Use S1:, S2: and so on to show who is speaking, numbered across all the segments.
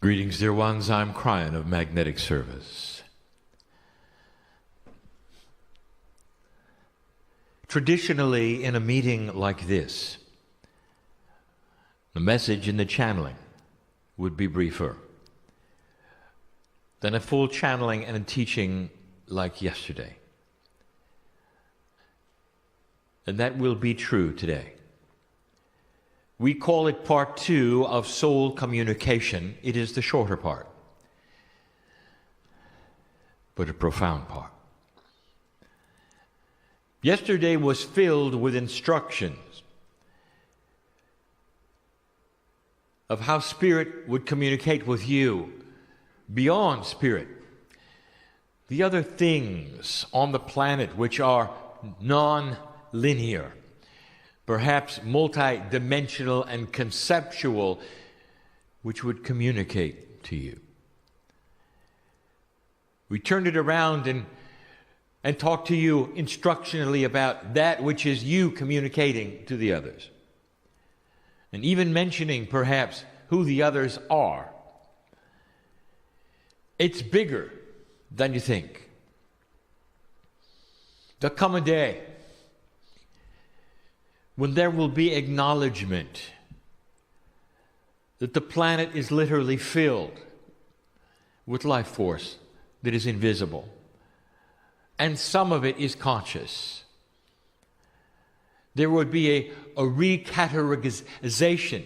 S1: Greetings, dear ones. I'm Kryon of Magnetic Service. Traditionally, in a meeting like this, the message and the channeling would be briefer than a full channeling and a teaching like yesterday. And that will be true today. We call it part 2 of soul communication. It is the shorter part, but a profound part. Yesterday was filled with instructions of how Spirit would communicate with you beyond Spirit. The other things on the planet which are non-linear, perhaps multi-dimensional and conceptual, which would communicate to you. We turned it around and talked to you instructionally about that which is you communicating to the others. And even mentioning perhaps who the others are. It's bigger than you think. There'll come a day when there will be acknowledgement that the planet is literally filled with life force that is invisible, and some of it is conscious. There would be a recategorization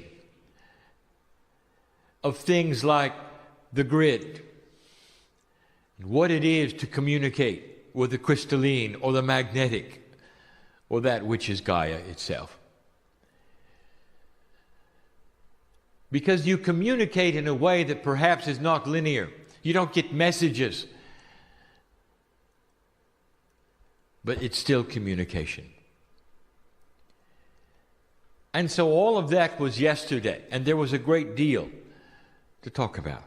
S1: of things like the grid, and what it is to communicate with the crystalline or the magnetic, or that which is Gaia itself. Because you communicate in a way that perhaps is not linear. You don't get messages, but it's still communication. And so all of that was yesterday, and there was a great deal to talk about.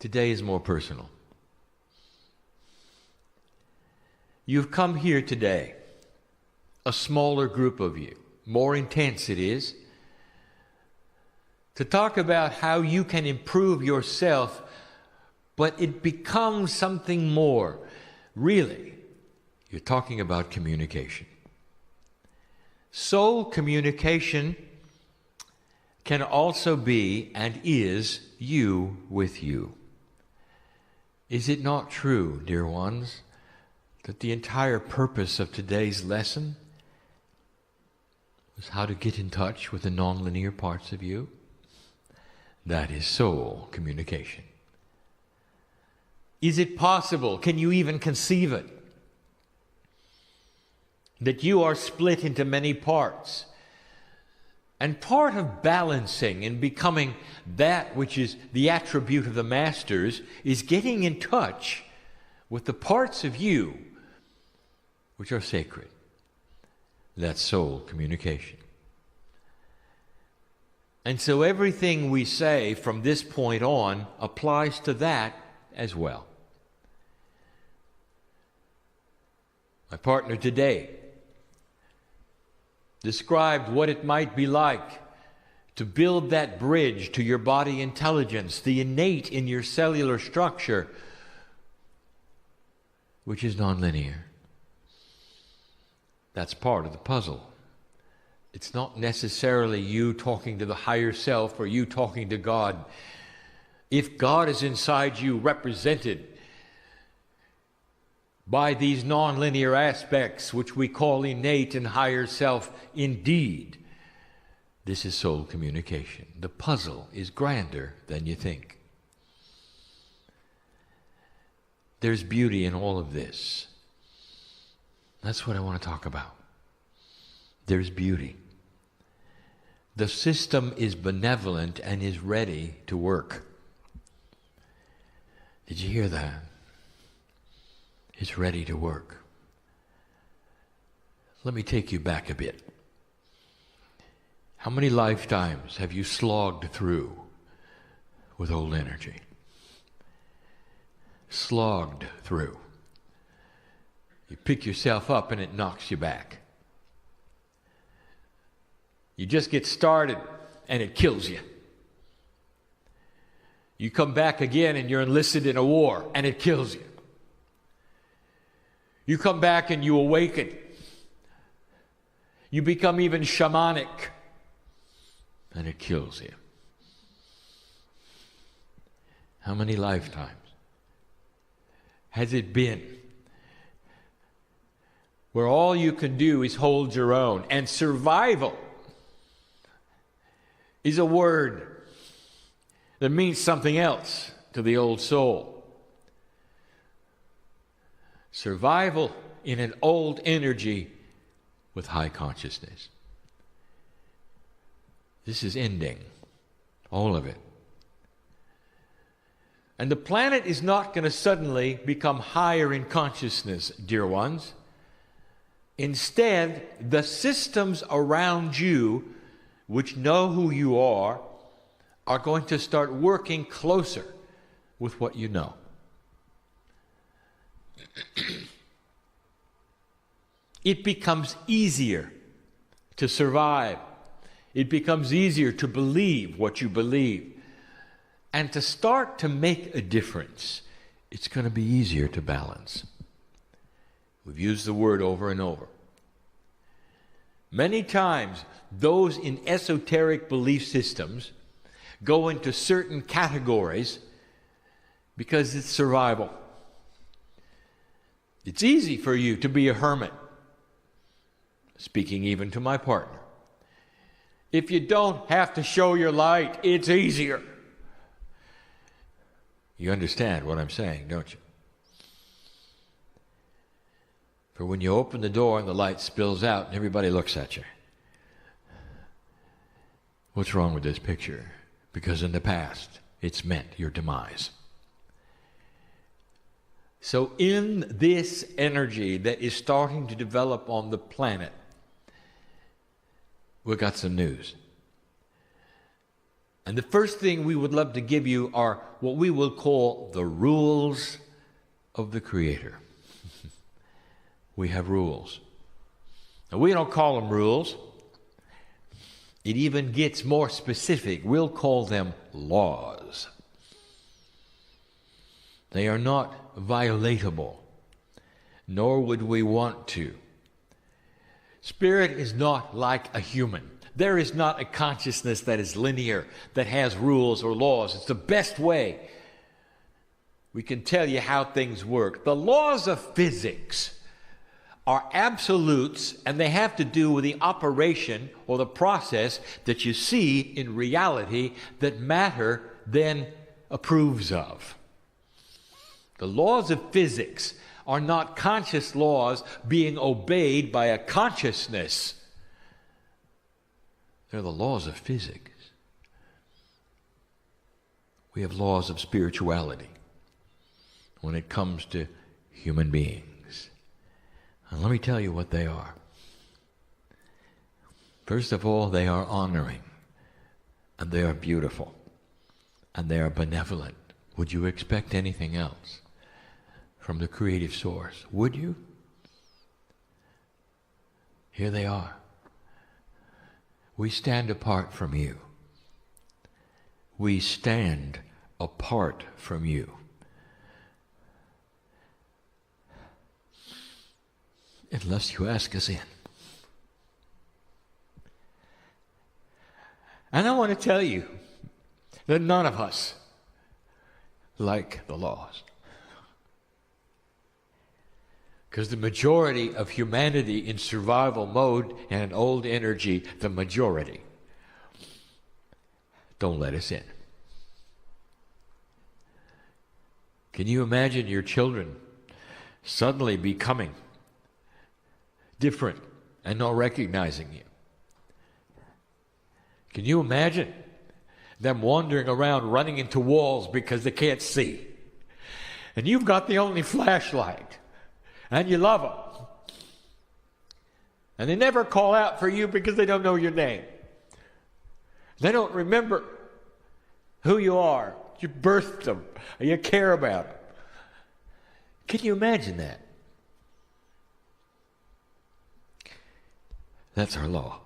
S1: Today is more personal. You've come here today, a smaller group of you, more intense it is, to talk about how you can improve yourself, but it becomes something more. Really, you're talking about communication. Soul communication can also be and is you with you. Is it not true, dear ones, that the entire purpose of today's lesson was how to get in touch with the nonlinear parts of you? That is soul communication. Is it possible, can you even conceive it, that you are split into many parts? And part of balancing and becoming that which is the attribute of the masters is getting in touch with the parts of you which are sacred. That's soul communication. And so everything we say from this point on applies to that as well. My partner today described what it might be like to build that bridge to your body intelligence, the innate in your cellular structure, which is nonlinear. That's part of the puzzle. It's not necessarily you talking to the higher self or you talking to God. If God is inside you, represented by these nonlinear aspects, which we call innate and higher self, indeed, this is soul communication. The puzzle is grander than you think. There's beauty in all of this. That's what I want to talk about. There's beauty. The system is benevolent and is ready to work. Did you hear that? It's ready to work. Let me take you back a bit. How many lifetimes have you slogged through with old energy? Slogged through. You pick yourself up and it knocks you back. You just get started and it kills you. You come back again and you're enlisted in a war and it kills you. You come back and you awaken. You become even shamanic and it kills you. How many lifetimes has it been where all you can do is hold your own? And survival is a word that means something else to the old soul. Survival in an old energy with high consciousness. This is ending, all of it. And the planet is not going to suddenly become higher in consciousness, dear ones. Instead, the systems around you, which know who you are going to start working closer with what you know. It becomes easier to survive. It becomes easier to believe what you believe. And to start to make a difference, it's going to be easier to balance. We've used the word over and over. Many times, those in esoteric belief systems go into certain categories because it's survival. It's easy for you to be a hermit, speaking even to my partner. If you don't have to show your light, it's easier. You understand what I'm saying, don't you? For when you open the door and the light spills out and everybody looks at you, what's wrong with this picture? Because in the past, it's meant your demise. So in this energy that is starting to develop on the planet, we've got some news. And the first thing we would love to give you are what we will call the rules of the Creator. We have rules. Now, we don't call them rules. It even gets more specific. We'll call them laws. They are not violatable, nor would we want to. Spirit is not like a human. There is not a consciousness that is linear, that has rules or laws. It's the best way we can tell you how things work. The laws of physics are absolutes, and they have to do with the operation or the process that you see in reality that matter then approves of. The laws of physics are not conscious laws being obeyed by a consciousness. They're the laws of physics. We have laws of spirituality when it comes to human beings. And let me tell you what they are. First of all, they are honoring, and they are beautiful, and they are benevolent. Would you expect anything else from the creative source? Would you? Here they are. We stand apart from you. We stand apart from you. Unless you ask us in. And I want to tell you that none of us like the laws. Because the majority of humanity in survival mode and an old energy, the majority, don't let us in. Can you imagine your children suddenly becoming different and not recognizing you? Can you imagine them wandering around running into walls because they can't see? And you've got the only flashlight, and you love them. And they never call out for you because they don't know your name. They don't remember who you are. You birthed them, and you care about them. Can you imagine that? That's our law.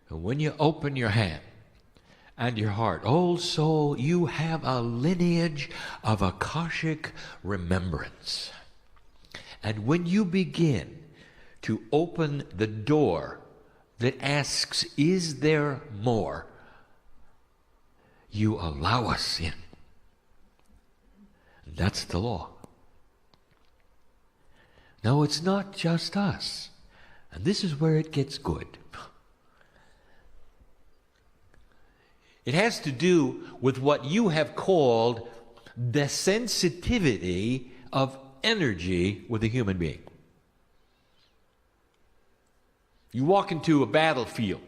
S1: And when you open your hand and your heart. Old soul, you have a lineage of Akashic remembrance. And when you begin to open the door that asks, is there more? You allow us in. That's the law. No, it's not just us. And this is where it gets good. It has to do with what you have called the sensitivity of energy with a human being. You walk into a battlefield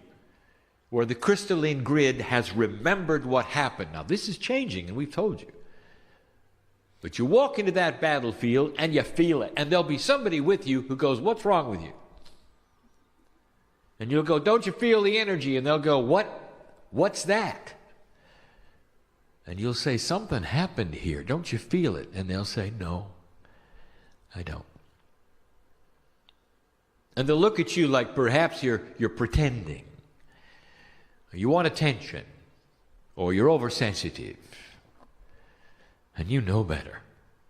S1: where the crystalline grid has remembered what happened. Now, this is changing, and we've told you. But you walk into that battlefield, and you feel it. And there'll be somebody with you who goes, what's wrong with you? And you'll go, don't you feel the energy? And they'll go, what's that? And you'll say, something happened here. Don't you feel it? And they'll say, no, I don't. And they'll look at you like perhaps you're pretending. You want attention. Or you're oversensitive. And you know better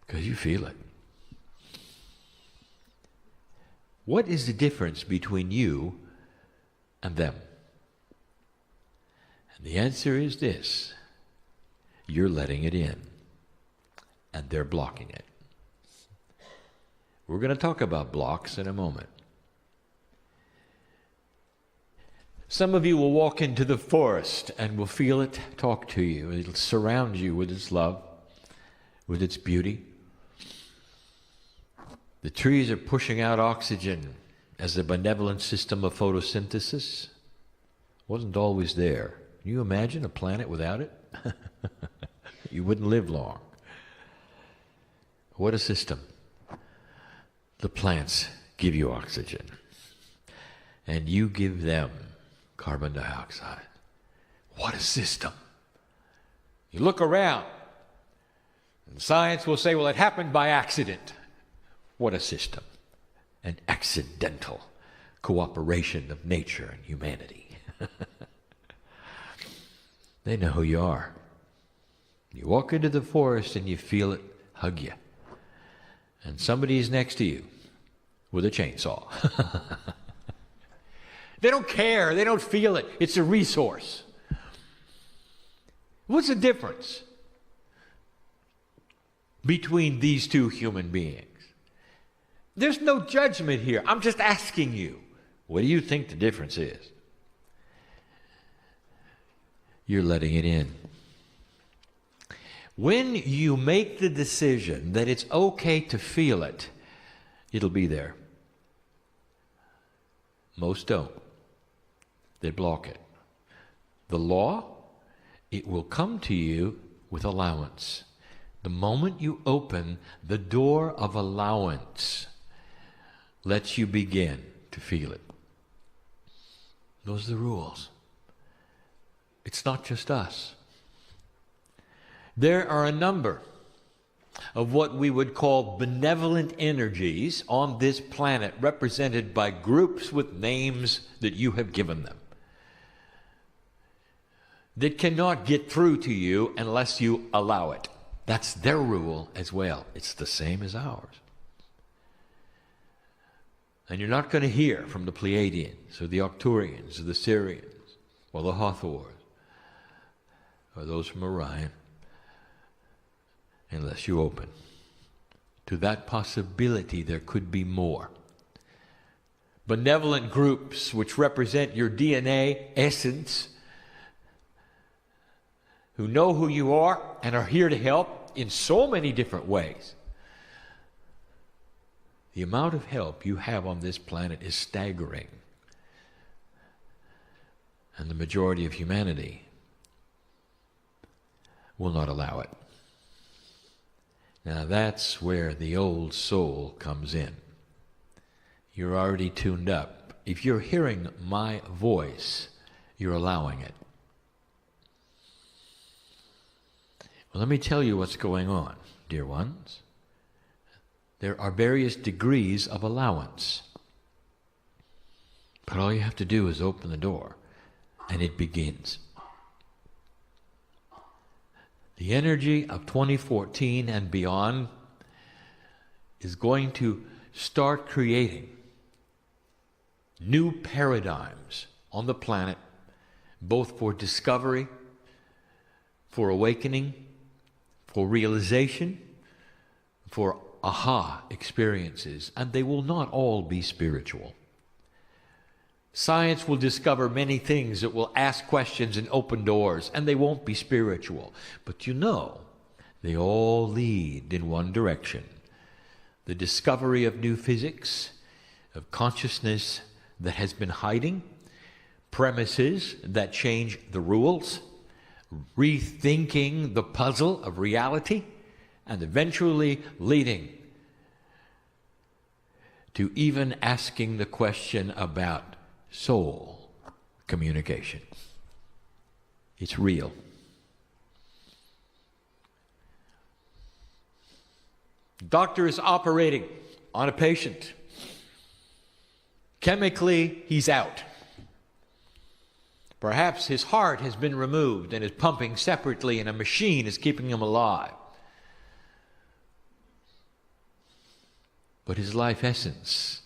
S1: because you feel it. What is the difference between you and them? And the answer is this. You're letting it in, and they're blocking it. We're going to talk about blocks in a moment. Some of you will walk into the forest and will feel it talk to you. It'll surround you with its love, with its beauty. The trees are pushing out oxygen as a benevolent system of photosynthesis. Wasn't always there. Can you imagine a planet without it? You wouldn't live long. What a system. The plants give you oxygen, and you give them carbon dioxide. What a system. You look around, and science will say, well, it happened by accident. What a system. An accidental cooperation of nature and humanity. They know who you are. You walk into the forest and you feel it hug you. And somebody's next to you with a chainsaw. They don't care. They don't feel it. It's a resource. What's the difference between these two human beings? There's no judgment here. I'm just asking you, what do you think the difference is? You're letting it in. When you make the decision that it's okay to feel it, it'll be there. Most don't. They block it. The law, it will come to you with allowance. The moment you open the door of allowance, lets you begin to feel it. Those are the rules. It's not just us. There are a number of what we would call benevolent energies on this planet, represented by groups with names that you have given them, that cannot get through to you unless you allow it. That's their rule as well. It's the same as ours. And you're not going to hear from the Pleiadians or the Arcturians or the Syrians or the Hathors or those from Orion unless you open to that possibility there could be more. Benevolent groups which represent your DNA essence, who know who you are and are here to help in so many different ways. The amount of help you have on this planet is staggering. And the majority of humanity will not allow it. Now that's where the old soul comes in. You're already tuned up. If you're hearing my voice, you're allowing it. Well, let me tell you what's going on, dear ones. There are various degrees of allowance. But all you have to do is open the door, and it begins. The energy of 2014 and beyond is going to start creating new paradigms on the planet, both for discovery, for awakening, for realization, for aha experiences, and they will not all be spiritual. Science will discover many things that will ask questions and open doors, and they won't be spiritual. But you know, they all lead in one direction. The discovery of new physics, of consciousness that has been hiding, premises that change the rules, rethinking the puzzle of reality, and eventually leading to even asking the question about soul communication. It's real. Doctor is operating on a patient. Chemically, he's out. Perhaps his heart has been removed and is pumping separately, and a machine is keeping him alive. But his life essence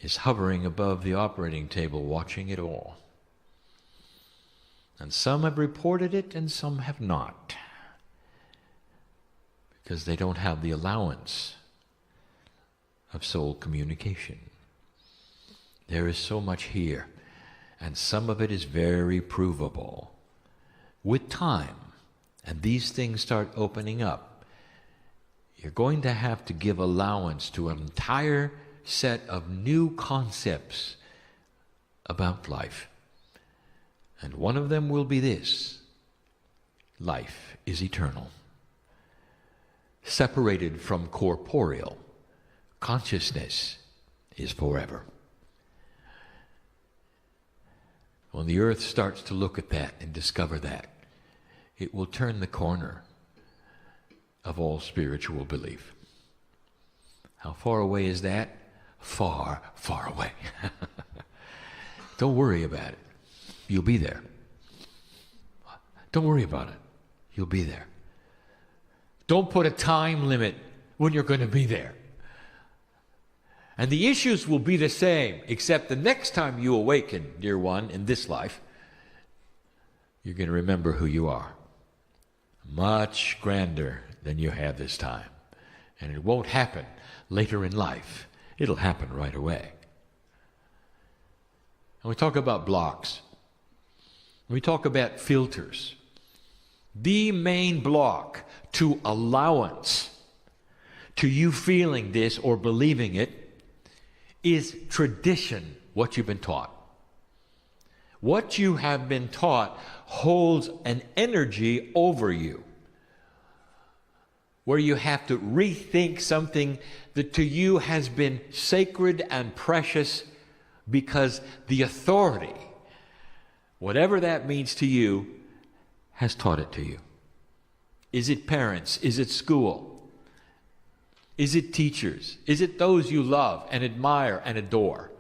S1: is hovering above the operating table, watching it all. And some have reported it and some have not, because they don't have the allowance of soul communication. There is so much here, and some of it is very provable. With time, and these things start opening up, you're going to have to give allowance to an entire set of new concepts about life. And one of them will be this: life is eternal. Separated from corporeal, consciousness is forever. When the earth starts to look at that and discover that, it will turn the corner of all spiritual belief. How far away is that? Far, far away. Don't worry about it. You'll be there. Don't worry about it. You'll be there. Don't put a time limit when you're going to be there. And the issues will be the same, except the next time you awaken, dear one, in this life, you're going to remember who you are. Much grander than you have this time. And it won't happen later in life. It'll happen right away. And we talk about blocks. We talk about filters. The main block to allowance, to you feeling this or believing it, is tradition, what you've been taught. What you have been taught holds an energy over you, where you have to rethink something that to you has been sacred and precious, because the authority, whatever that means to you, has taught it to you. Is it parents? Is it school? Is it teachers? Is it those you love and admire and adore?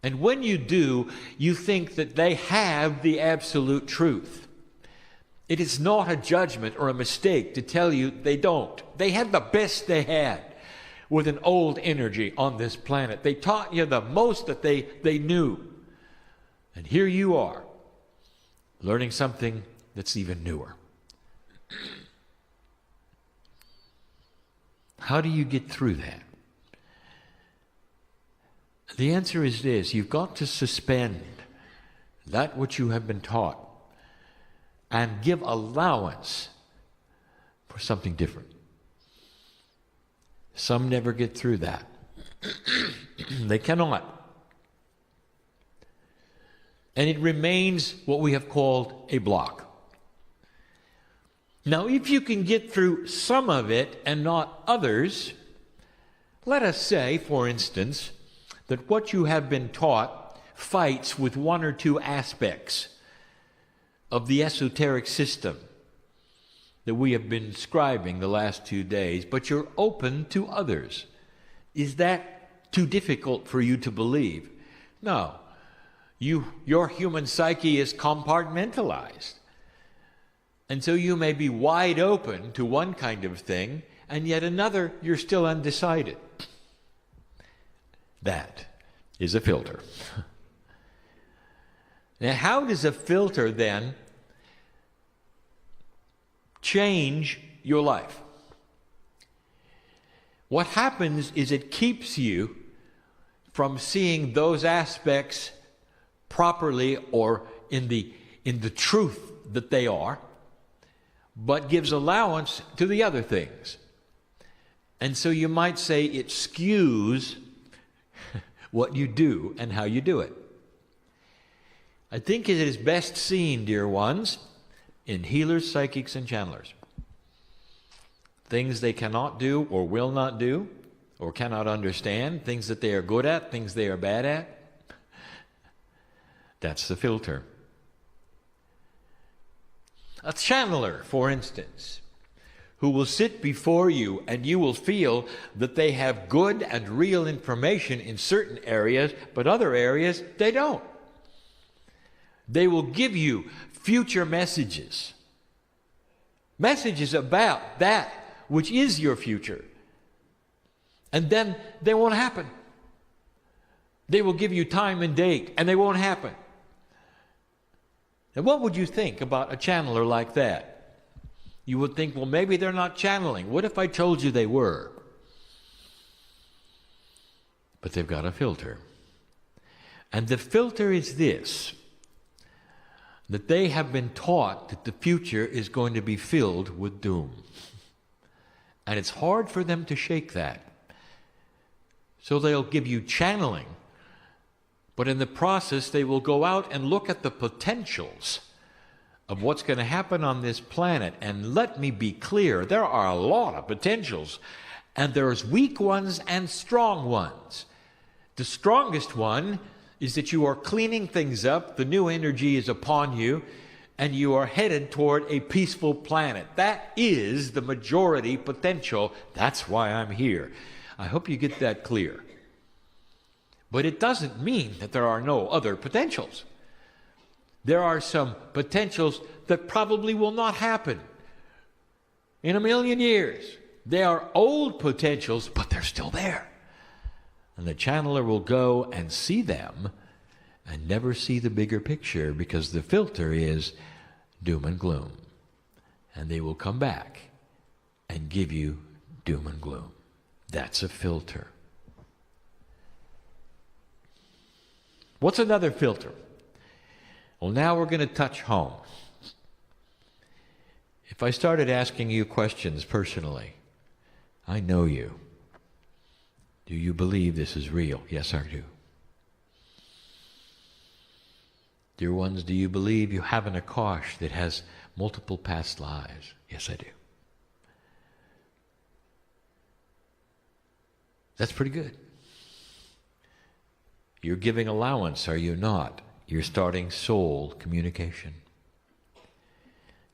S1: And when you do, you think that they have the absolute truth. It is not a judgment or a mistake to tell you they don't. They had the best they had with an old energy on this planet. They taught you the most that they knew. And here you are, learning something that's even newer. How do you get through that? The answer is this: you've got to suspend that which you have been taught and give allowance for something different. Some never get through that. They cannot. And it remains what we have called a block. Now, if you can get through some of it and not others, let us say, for instance, that what you have been taught fights with one or two aspects of the esoteric system that we have been describing the last 2 days, but you're open to others. Is that too difficult for you to believe? No. Your human psyche is compartmentalized. And so you may be wide open to one kind of thing, and yet another you're still undecided. That is a filter. Now, how does a filter then change your life? What happens is it keeps you from seeing those aspects properly or in the truth that they are, but gives allowance to the other things. And so you might say it skews what you do and how you do it. I think it is best seen, dear ones, in healers, psychics, and channelers. Things they cannot do or will not do or cannot understand, things that they are good at, things they are bad at. That's the filter. A channeler, for instance, who will sit before you and you will feel that they have good and real information in certain areas, but other areas they don't. They will give you future messages. Messages about that which is your future. And then they won't happen. They will give you time and date, and they won't happen. And what would you think about a channeler like that? You would think, well, maybe they're not channeling. What if I told you they were? But they've got a filter. And the filter is this, that they have been taught that the future is going to be filled with doom. And it's hard for them to shake that. So they'll give you channeling, but in the process they will go out and look at the potentials of what's going to happen on this planet. And let me be clear, there are a lot of potentials, and there's weak ones and strong ones. The strongest one is that you are cleaning things up, the new energy is upon you, and you are headed toward a peaceful planet. That is the majority potential. That's why I'm here. I hope you get that clear. But it doesn't mean that there are no other potentials. There are some potentials that probably will not happen in a million years. They are old potentials, but they're still there. And the channeler will go and see them and never see the bigger picture, because the filter is doom and gloom. And they will come back and give you doom and gloom. That's a filter. What's another filter? Well, now we're going to touch home. If I started asking you questions personally, I know you. Do you believe this is real? Yes, I do. Dear ones, do you believe you have an Akash that has multiple past lives? Yes, I do. That's pretty good. You're giving allowance, are you not? You're starting soul communication.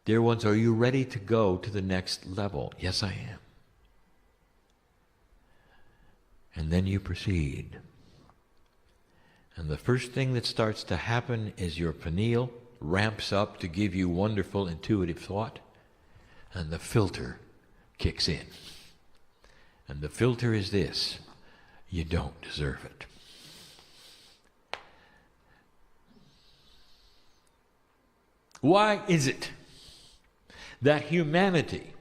S1: Dear ones, are you ready to go to the next level? Yes, I am. And then you proceed. And the first thing that starts to happen is your pineal ramps up to give you wonderful intuitive thought, and the filter kicks in. And the filter is this: you don't deserve it. Why is it that humanity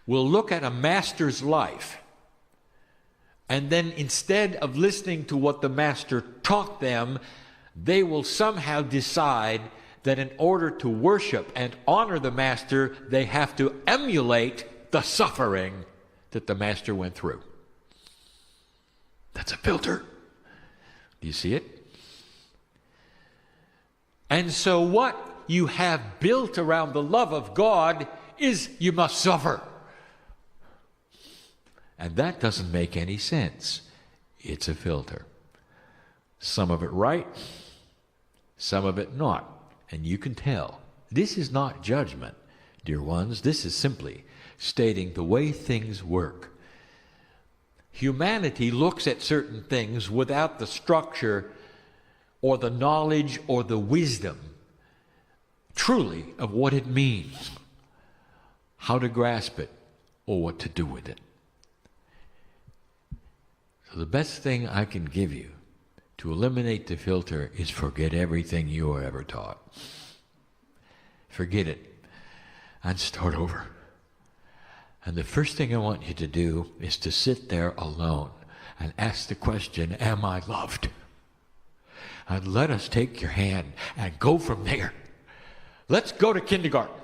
S1: will look at a master's life, and then instead of listening to what the master taught them, they will somehow decide that in order to worship and honor the master, they have to emulate the suffering that the master went through? That's a filter. Do you see it? And so what you have built around the love of God is you must suffer. And that doesn't make any sense. It's a filter. Some of it right, some of it not. And you can tell. This is not judgment, dear ones. This is simply stating the way things work. Humanity looks at certain things without the structure or the knowledge or the wisdom truly of what it means, how to grasp it, or what to do with it. So the best thing I can give you to eliminate the filter is forget everything you were ever taught. Forget it and start over. And the first thing I want you to do is to sit there alone and ask the question, am I loved? And let us take your hand and go from there. Let's go to kindergarten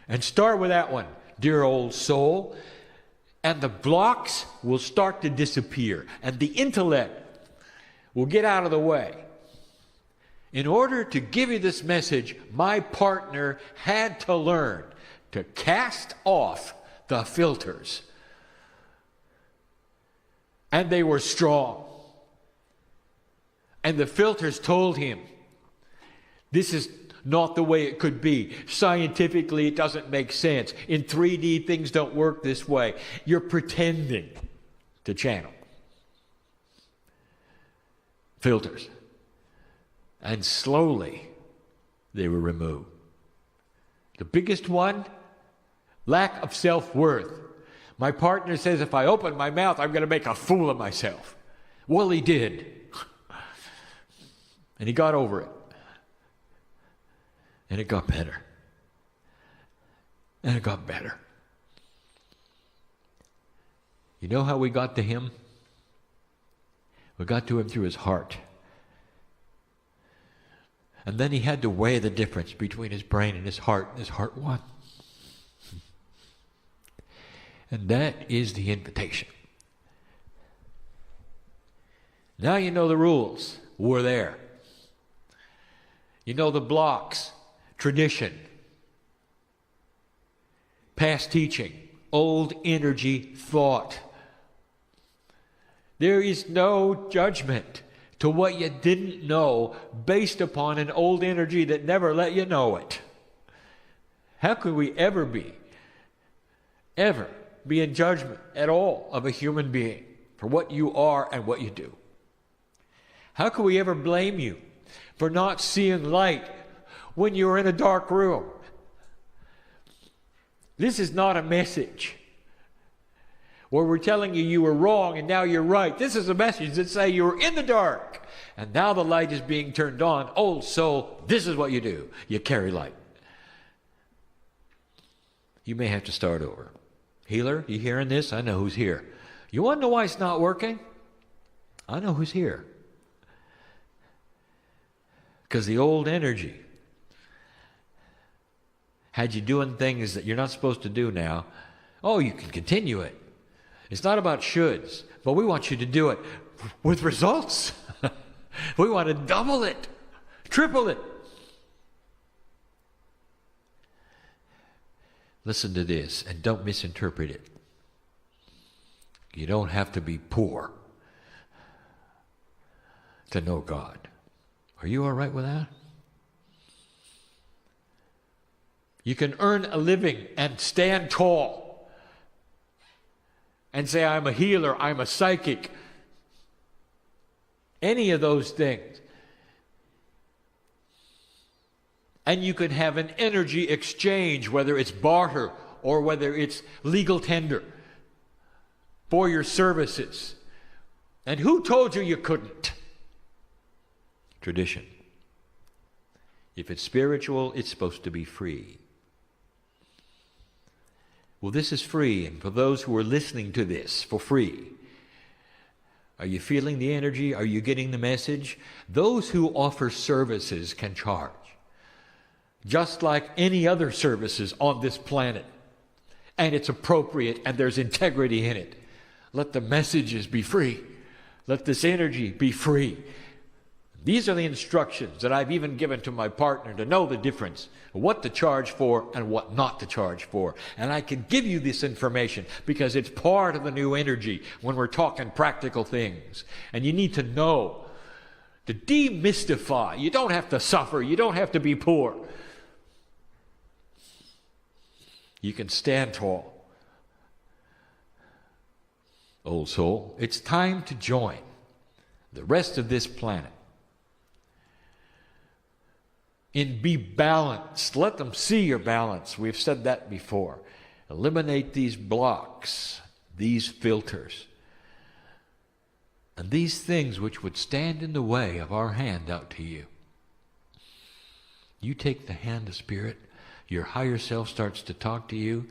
S1: and start with that one, dear old soul. And the blocks will start to disappear, and the intellect will get out of the way. In order to give you this message, my partner had to learn to cast off the filters. And they were strong. And the filters told him, this is not the way it could be. Scientifically, it doesn't make sense. In 3D, things don't work this way. You're pretending to channel. Filters. And slowly, they were removed. The biggest one, lack of self-worth. My partner says if I open my mouth, I'm going to make a fool of myself. Well, he did. And he got over it. And it got better. And it got better. You know how we got to him? We got to him through his heart. And then he had to weigh the difference between his brain and his heart won. And that is the invitation. Now you know the rules. We're there. You know the blocks. Tradition. Past teaching. Old energy thought. There is no judgment to what you didn't know based upon an old energy that never let you know it. How could we ever be in judgment at all of a human being for what you are and what you do? How could we ever blame you for not seeing light when you're in a dark room? This is not a message where we're telling you you were wrong and now you're right. This is a message that says you were in the dark and now the light is being turned on. Old soul, this is what you do. You carry light. You may have to start over. Healer, you hearing this? I know who's here. You want to know why it's not working? I know who's here. Because the old energy had you doing things that you're not supposed to do now. Oh, you can continue it. It's not about shoulds, but we want you to do it with results. We want to double it, triple it. Listen to this and don't misinterpret it. You don't have to be poor to know God. Are you all right with that? You can earn a living and stand tall and say, I'm a healer, I'm a psychic. Any of those things. And you can have an energy exchange, whether it's barter or whether it's legal tender for your services. And who told you you couldn't? Tradition. If it's spiritual, it's supposed to be free. Well, this is free, and for those who are listening to this for free, are you feeling the energy? Are you getting the message? Those who offer services can charge, just like any other services on this planet. And it's appropriate, and there's integrity in it. Let the messages be free. Let this energy be free. These are the instructions that I've even given to my partner to know the difference, what to charge for and what not to charge for. And I can give you this information because it's part of the new energy when we're talking practical things. And you need to know, to demystify. You don't have to suffer. You don't have to be poor. You can stand tall. Old soul, it's time to join the rest of this planet in be balanced. Let them see your balance. We've said that before. Eliminate these blocks, these filters, and these things which would stand in the way of our hand out to you. You take the hand of Spirit, your higher self starts to talk to you.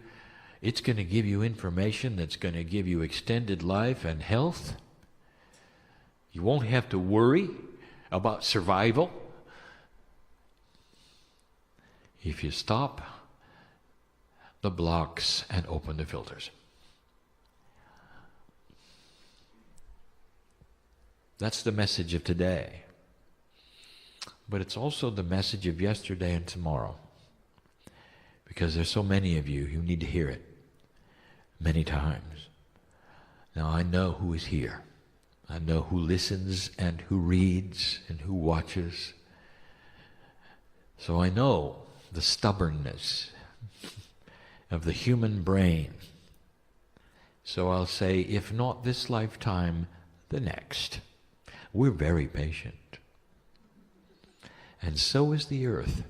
S1: It's going to give you information that's going to give you extended life and health. You won't have to worry about survival if you stop the blocks and open the filters. That's the message of today. But it's also the message of yesterday and tomorrow. Because there's so many of you who need to hear it many times. Now I know who is here. I know who listens and who reads and who watches. So I know the stubbornness of the human brain. So I'll say, if not this lifetime, the next. We're very patient. And so is the earth.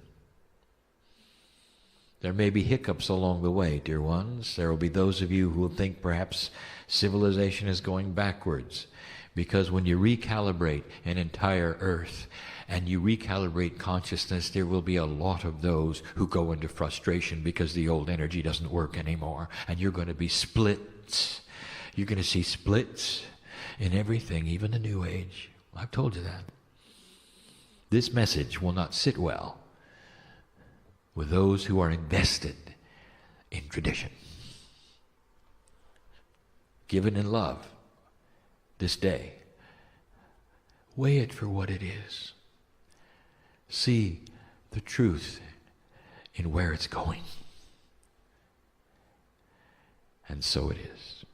S1: There may be hiccups along the way, dear ones. There will be those of you who will think perhaps civilization is going backwards. Because when you recalibrate an entire earth and you recalibrate consciousness, there will be a lot of those who go into frustration because the old energy doesn't work anymore. And you're going to be splits. You're going to see splits in everything, even the New Age. I've told you that. This message will not sit well with those who are invested in tradition. Given in love this day. Weigh it for what it is. See the truth in where it's going. And so it is.